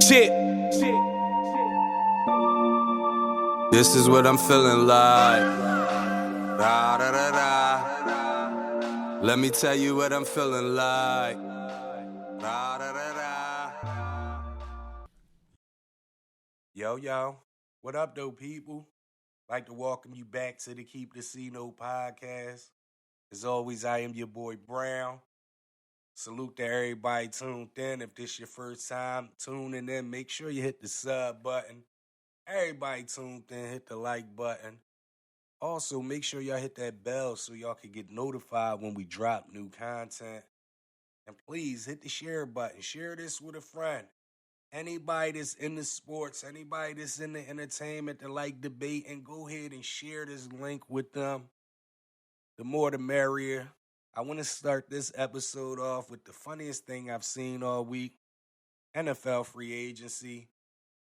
Shit. This is what I'm feeling like. Da, da, da, da. Let me tell you what I'm feeling like. Da, da, da, da. Yo, what up, though, people? Like to welcome you back to the Keep the C Note podcast. As always, I am your boy Brown. Salute to everybody tuned in. If this your first time tuning in, make sure you hit the sub button. Everybody tuned in, hit the like button. Also, make sure y'all hit that bell so y'all can get notified when we drop new content. And please hit the share button. Share this with a friend. Anybody that's in the sports, anybody that's in the entertainment that like debating, go ahead and share this link with them. The more the merrier. I want to start this episode off with the funniest thing I've seen all week. NFL free agency.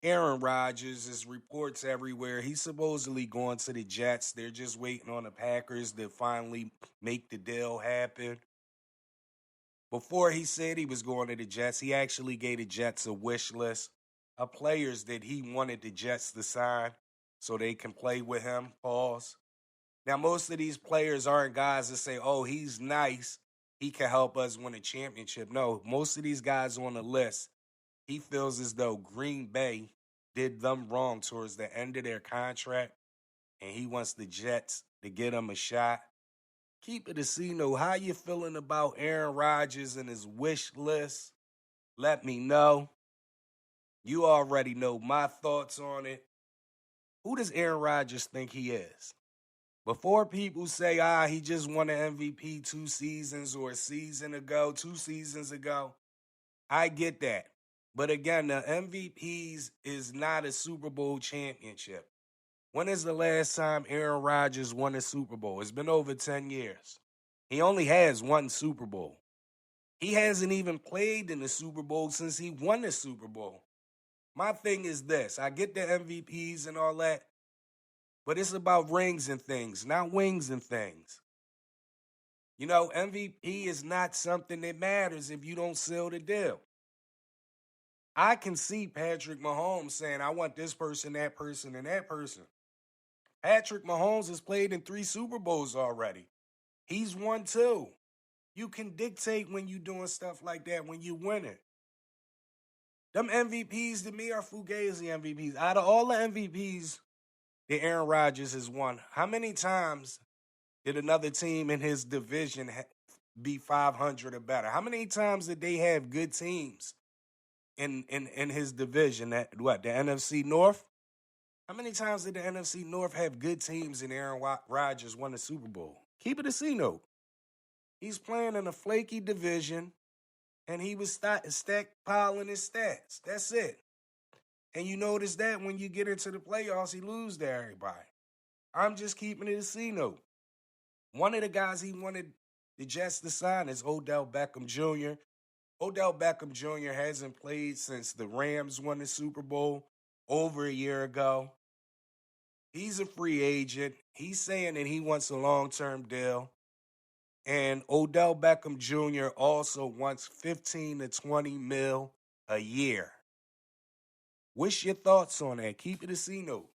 Aaron Rodgers is reports everywhere. He's supposedly going to the Jets. They're just waiting on the Packers to finally make the deal happen. Before he said he was going to the Jets, he actually gave the Jets a wish list of players that he wanted the Jets to sign so they can play with him. Pause. Now, most of these players aren't guys that say, oh, he's nice, he can help us win a championship. No, most of these guys on the list, he feels as though Green Bay did them wrong towards the end of their contract, and he wants the Jets to get him a shot. Keep it a C-Note. How you feeling about Aaron Rodgers and his wish list? Let me know. You already know my thoughts on it. Who does Aaron Rodgers think he is? Before people say, he just won an MVP 2 seasons or a season ago, 2 seasons ago, I get that. But again, the MVPs is not a Super Bowl championship. When is the last time Aaron Rodgers won a Super Bowl? It's been over 10 years. He only has one Super Bowl. He hasn't even played in the Super Bowl since he won the Super Bowl. My thing is this. I get the MVPs and all that, but it's about rings and things, not wings and things. You know, MVP is not something that matters if you don't seal the deal. I can see Patrick Mahomes saying, I want this person, that person, and that person. Patrick Mahomes has played in 3 Super Bowls already. He's won 2. You can dictate when you're doing stuff like that, when you win it. Them MVPs to me are Fugazi MVPs. Out of all the MVPs that Aaron Rodgers has won, how many times did another team in his division be 500 or better? How many times did they have good teams in his division? The NFC North? How many times did the NFC North have good teams and Aaron Rodgers won the Super Bowl? Keep it a C-Note. He's playing in a flaky division, and he was stockpiling his stats. That's it. And you notice that when you get into the playoffs, he loses to everybody. I'm just keeping it a C-Note. One of the guys he wanted the Jets to sign is Odell Beckham Jr. Odell Beckham Jr. hasn't played since the Rams won the Super Bowl over a year ago. He's a free agent. He's saying that he wants a long-term deal. And Odell Beckham Jr. also wants 15 to 20 mil a year. What's your thoughts on that? Keep it a C-Note.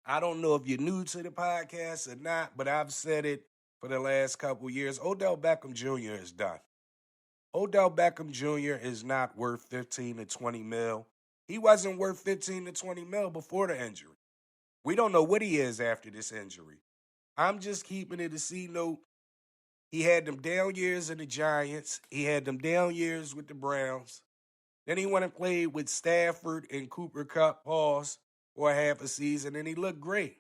I don't know if you're new to the podcast or not, but I've said it for the last couple years. Odell Beckham Jr. is done. Odell Beckham Jr. is not worth 15 to 20 mil. He wasn't worth 15 to 20 mil before the injury. We don't know what he is after this injury. I'm just keeping it a C-Note. He had them down years in the Giants. He had them down years with the Browns. Then he went and played with Stafford and Cooper Kupp, for half a season, and he looked great.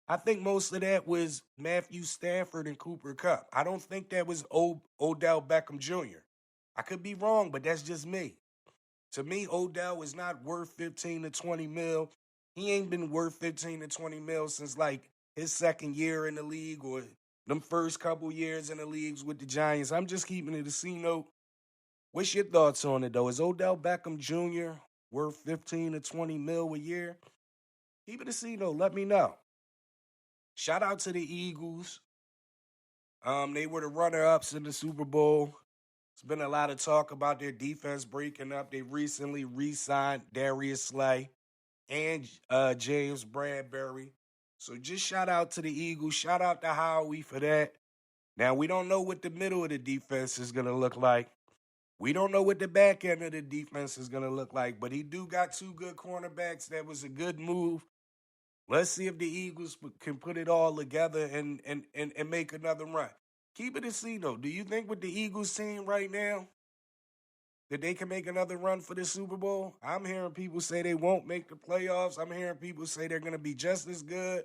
I think most of that was Matthew Stafford and Cooper Kupp. I don't think that was Odell Beckham Jr. I could be wrong, but that's just me. To me, Odell is not worth 15 to 20 mil. He ain't been worth 15 to 20 mil since like his second year in the league or them first couple years in the leagues with the Giants. I'm just keeping it a C-Note. What's your thoughts on it, though? Is Odell Beckham Jr. worth 15 to 20 mil a year? Keep it a C-Note. Let me know. Shout out to the Eagles. They were the runner-ups in the Super Bowl. There's been a lot of talk about their defense breaking up. They recently re-signed Darius and James Bradberry. So just shout out to the Eagles. Shout out to Howie for that. Now, we don't know what the middle of the defense is going to look like. We don't know what the back end of the defense is going to look like, but he do got two good cornerbacks. That was a good move. Let's see if the Eagles can put it all together and make another run. Keep it a C, though. Do you think with the Eagles team right now that they can make another run for the Super Bowl? I'm hearing people say they won't make the playoffs. I'm hearing people say they're going to be just as good.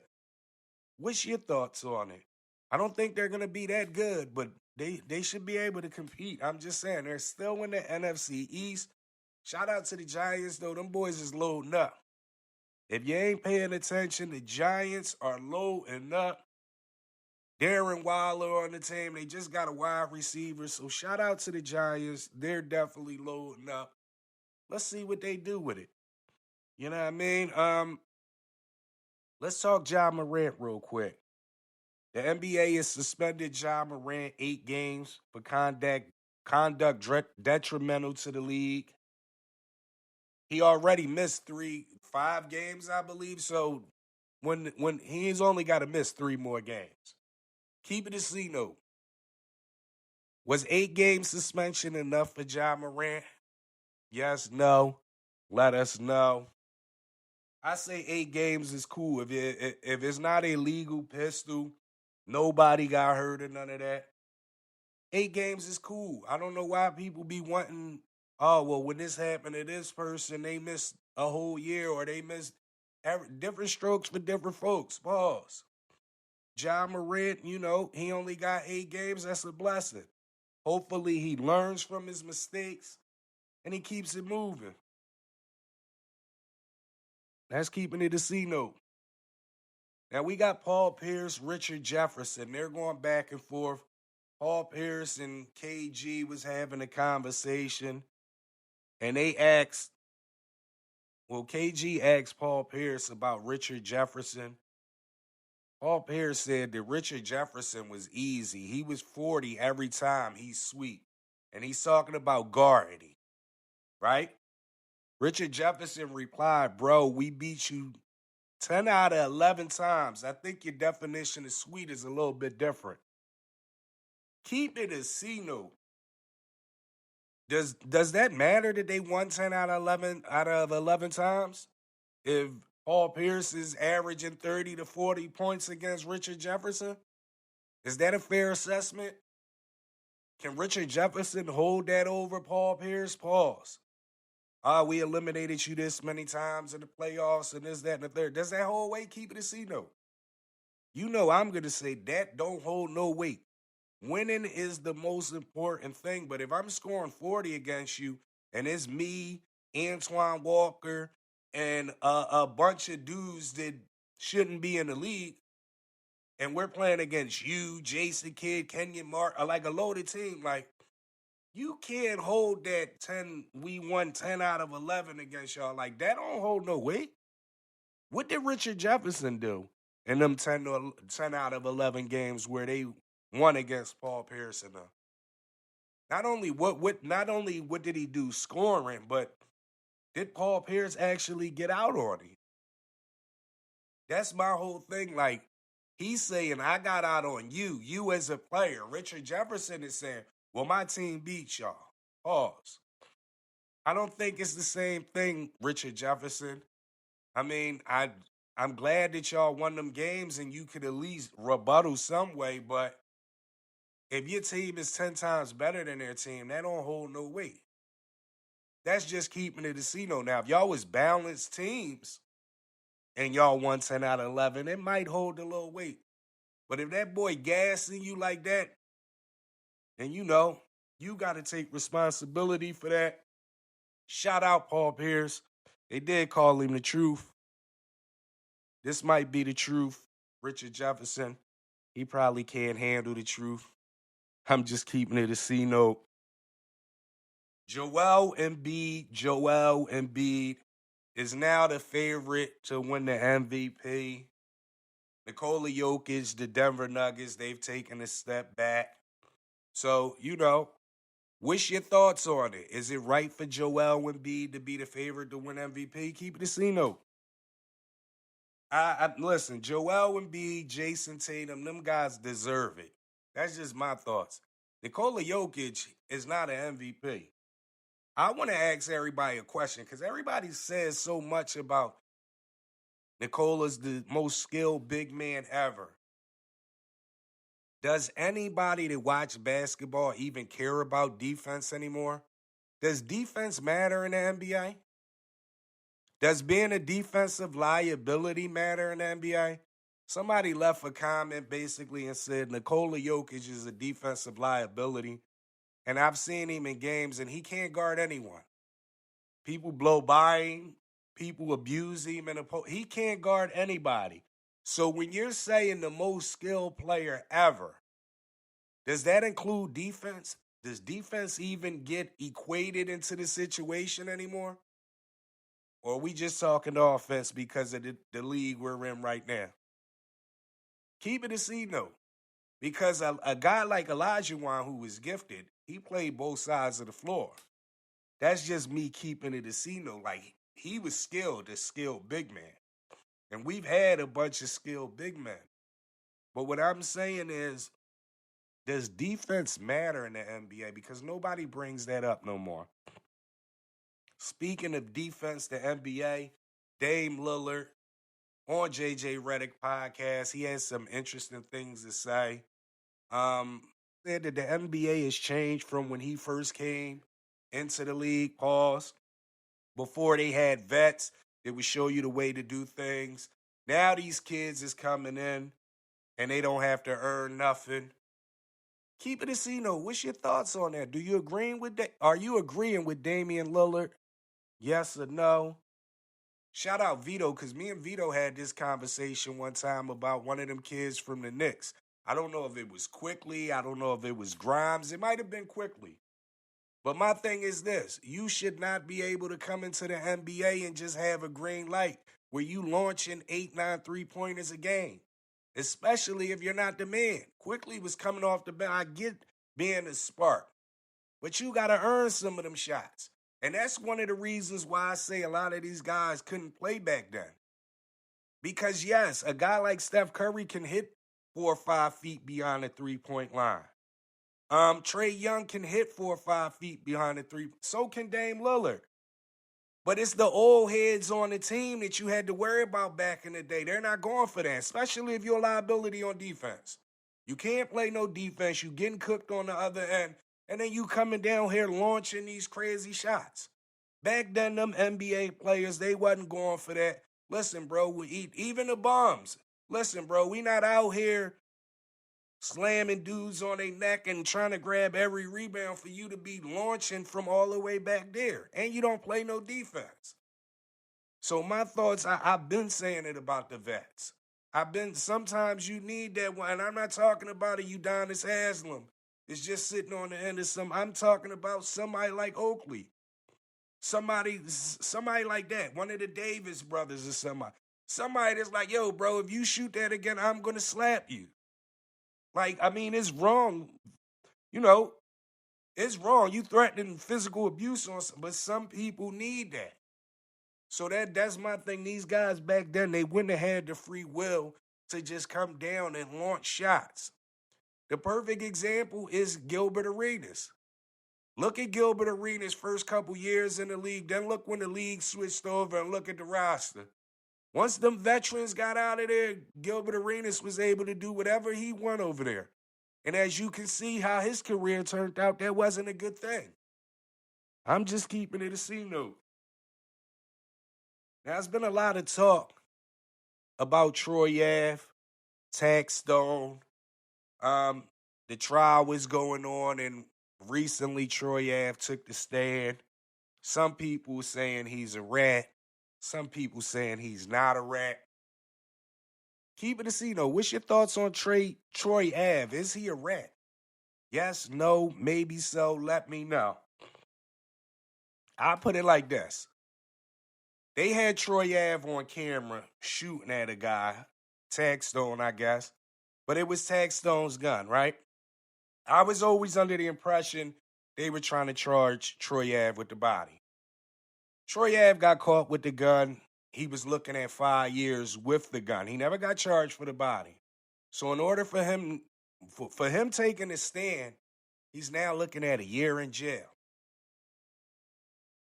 What's your thoughts on it? I don't think they're going to be that good, but they should be able to compete. I'm just saying, they're still in the NFC East. Shout out to the Giants, though. Them boys is loading up. If you ain't paying attention, the Giants are loading up. Darren Waller on the team. They just got a wide receiver. So shout out to the Giants. They're definitely loading up. Let's see what they do with it. You know what I mean? Let's talk Ja Morant real quick. The NBA has suspended Ja Morant 8 games for conduct detrimental to the league. He already missed 5 games, I believe. So when he's only got to miss 3 more games. Keep it a C note. Was 8 game suspension enough for Ja Morant? Yes, no. Let us know. I say 8 games is cool. If it's not a legal pistol, nobody got hurt or none of that. 8 games is cool. I don't know why people be wanting, oh, well, when this happened to this person, they missed a whole year or they missed different strokes for different folks. Pause. Ja Morant, he only got 8 games. That's a blessing. Hopefully he learns from his mistakes and he keeps it moving. That's keeping it a C note. Now we got Paul Pierce, Richard Jefferson. They're going back and forth. Paul Pierce and KG was having a conversation, and KG asked Paul Pierce about Richard Jefferson. Paul Pierce said that Richard Jefferson was easy. He was 40 every time he sweep. And he's talking about guarding, right? Richard Jefferson replied, bro, we beat you 10 out of 11 times. I think your definition of sweet is a little bit different. Keep it a C note. Does that matter that they won 10 out of 11 times? If Paul Pierce is averaging 30 to 40 points against Richard Jefferson? Is that a fair assessment? Can Richard Jefferson hold that over Paul Pierce? Pause. We eliminated you this many times in the playoffs and this, that, and the third. Does that hold weight? Keep it a C note. You know I'm going to say that don't hold no weight. Winning is the most important thing, but if I'm scoring 40 against you and it's me, Antoine Walker, and a bunch of dudes that shouldn't be in the league, and we're playing against you, Jason Kidd, Kenyon Mark, like a loaded team, like, you can't hold that 10, we won 10 out of 11 against y'all. Like, that don't hold no weight. What did Richard Jefferson do in them 10 out of 11 games where they won against Paul Pierce? Not only what did he do scoring, but did Paul Pierce actually get out on him? That's my whole thing. Like, he's saying, I got out on you as a player. Richard Jefferson is saying, well, my team beat y'all. Pause. I don't think it's the same thing, Richard Jefferson. I mean, I'm glad that y'all won them games and you could at least rebuttal some way, but if your team is 10 times better than their team, that don't hold no weight. That's just keeping it a C note. Now, if y'all was balanced teams and y'all won 10 out of 11, it might hold a little weight. But if that boy gassing you like that, and you got to take responsibility for that. Shout out Paul Pierce. They did call him the truth. This might be the truth. Richard Jefferson, he probably can't handle the truth. I'm just keeping it a C note. Joel Embiid is now the favorite to win the MVP. Nikola Jokic, the Denver Nuggets, they've taken a step back. So, What's your thoughts on it? Is it right for Joel Embiid to be the favorite to win MVP? Keep it a C-note. I listen, Joel Embiid, Jason Tatum, them guys deserve it. That's just my thoughts. Nikola Jokic is not an MVP. I want to ask everybody a question because everybody says so much about Nikola's the most skilled big man ever. Does anybody that watch basketball even care about defense anymore? Does defense matter in the NBA? Does being a defensive liability matter in the NBA? Somebody left a comment basically and said Nikola Jokic is a defensive liability. And I've seen him in games and he can't guard anyone. People blow by him. People abuse him. He can't guard anybody. So when you're saying the most skilled player ever, does that include defense? Does defense even get equated into the situation anymore? Or are we just talking offense because of the league we're in right now? Keep it a C note. Because a guy like Olajuwon, who was gifted, he played both sides of the floor. That's just me keeping it a C note. Like, he was skilled, a skilled big man. And we've had a bunch of skilled big men. But what I'm saying is, does defense matter in the NBA? Because nobody brings that up no more. Speaking of defense, the NBA, Dame Lillard on JJ Redick podcast, he has some interesting things to say. Said that the NBA has changed from when he first came into the league, pause. Before they had vets that would show you the way to do things. Now these kids is coming in and they don't have to earn nothing. Keep it a C-note. What's your thoughts on that? Do you agreeing with that? Are you agreeing with Damian Lillard? Yes or no? Shout out Vito, because me and Vito had this conversation one time about one of them kids from the Knicks. I don't know if it was Quickly. I don't know if it was Grimes. It might have been Quickly. But my thing is this. You should not be able to come into the NBA and just have a green light where you launching 8, 9 3-pointers a game. Especially if you're not the man. Quickly was coming off the bench. I get being a spark. But you got to earn some of them shots. And that's one of the reasons why I say a lot of these guys couldn't play back then. Because, yes, a guy like Steph Curry can hit 4 or 5 feet beyond the 3-point line. Trae Young can hit 4 or 5 feet behind the three. So can Dame Lillard. But it's the old heads on the team that you had to worry about back in the day. They're not going for that, especially if you're a liability on defense. You can't play no defense. You getting cooked on the other end. And then you coming down here launching these crazy shots. Back then, them NBA players, they wasn't going for that. Listen, bro, we eat even the bums. Listen, bro, we not out here slamming dudes on their neck and trying to grab every rebound for you to be launching from all the way back there. And you don't play no defense. So my thoughts, I've been saying it about the vets. Sometimes you need that one. And I'm not talking about a Udonis Haslam. It's just sitting on the end of I'm talking about somebody like Oakley. Somebody like that. One of the Davis brothers or somebody. Somebody that's like, yo, bro, if you shoot that again, I'm going to slap you. Like, I mean, it's wrong. You know, it's wrong. You threatening physical abuse on some, but some people need that. So that's my thing. These guys back then, they wouldn't have had the free will to just come down and launch shots. The perfect example is Gilbert Arenas. Look at Gilbert Arenas' first couple years in the league. Then look when the league switched over and look at the roster. Once them veterans got out of there, Gilbert Arenas was able to do whatever he wanted over there. And as you can see how his career turned out, that wasn't a good thing. I'm just keeping it a C note. Now, there's been a lot of talk about Troy Ave, Tax Stone. The trial was going on, and recently Troy Ave took the stand. Some people saying he's a rat. Some people saying he's not a rat. Keep it a C note. What's your thoughts on Troy Ave? Is he a rat? Yes, no, maybe so. Let me know. I'll put it like this. They had Troy Ave on camera shooting at a guy, Tax Stone, I guess. But it was Tax Stone's gun, right? I was always under the impression they were trying to charge Troy Ave with the body. Troy Ave got caught with the gun. He was looking at 5 years with the gun. He never got charged for the body. So in order for him taking a stand, he's now looking at a year in jail.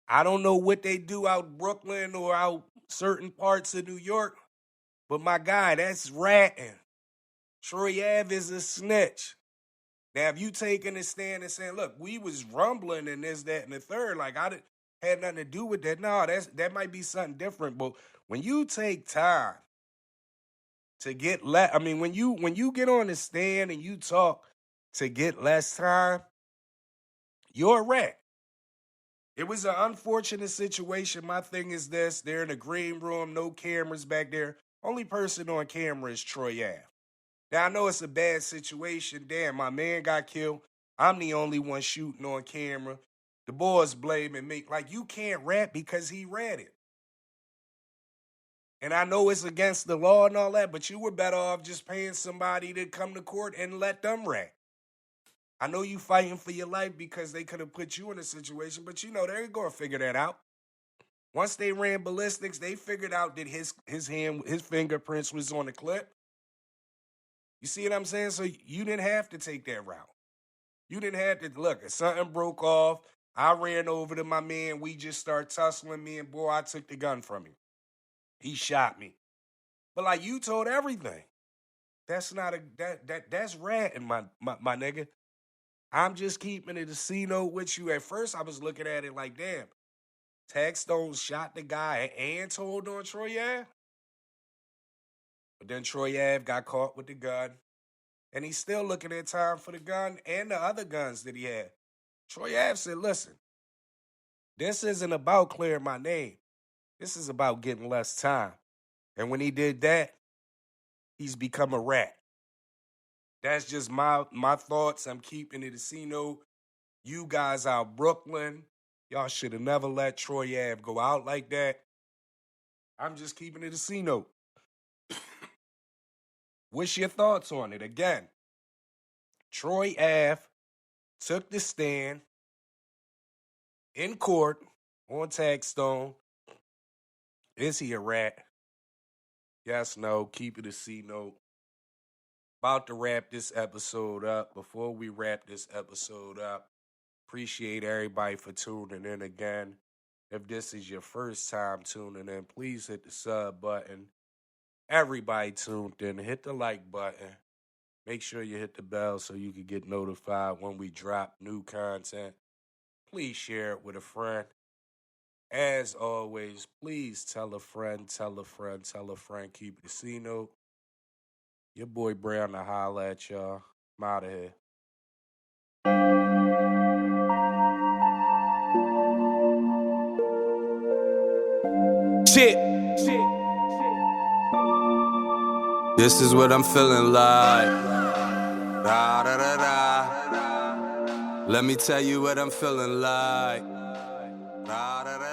I don't know what they do out Brooklyn or out certain parts of New York, but my guy, that's ratting. Troy Ave is a snitch. Now, if you taking a stand and saying, look, we was rumbling and this, that, and the third, like had nothing to do with that. No, that might be something different. But when you take time to get when you get on the stand and you talk to get less time, you're a rat. It was an unfortunate situation. My thing is this: they're in a green room, no cameras back there. Only person on camera is Troy Ave. Now, I know it's a bad situation. Damn, my man got killed. I'm the only one shooting on camera. The boys blaming me. Like, you can't rap because he ratted. And I know it's against the law and all that, but you were better off just paying somebody to come to court and let them rap. I know you fighting for your life because they could have put you in a situation, but you know, they're going to figure that out. Once they ran ballistics, they figured out that his fingerprints was on the clip. You see what I'm saying? So you didn't have to take that route. You didn't have to, look, if something broke off, I ran over to my man, we just started tussling me, and boy, I took the gun from him. He shot me. But like, you told everything. That's not that's ratting, my nigga. I'm just keeping it a C-note with you. At first, I was looking at it like, damn, Stone shot the guy and told on Troy Ave. But then Troy Ave got caught with the gun. And he's still looking at time for the gun and the other guns that he had. Troy Ave said, listen, this isn't about clearing my name. This is about getting less time. And when he did that, he's become a rat. That's just my thoughts. I'm keeping it a C-note. You guys out Brooklyn, y'all should have never let Troy Ave go out like that. I'm just keeping it a C-note. What's your thoughts on it? Again, Troy Ave took the stand in court on Stone. Is he a rat? Yes, no, keep it a C-note. About to wrap this episode up. Before we wrap this episode up, appreciate everybody for tuning in again. If this is your first time tuning in, please hit the sub button. Everybody tuned in, hit the like button. Make sure you hit the bell so you can get notified when we drop new content. Please share it with a friend. As always, please tell a friend, tell a friend, tell a friend. Keep it a C-note. Your boy Brown to holla at y'all. I'm out of here. Shit. This is what I'm feeling like. Da, da, da, da. Let me tell you what I'm feeling like. Da, da, da.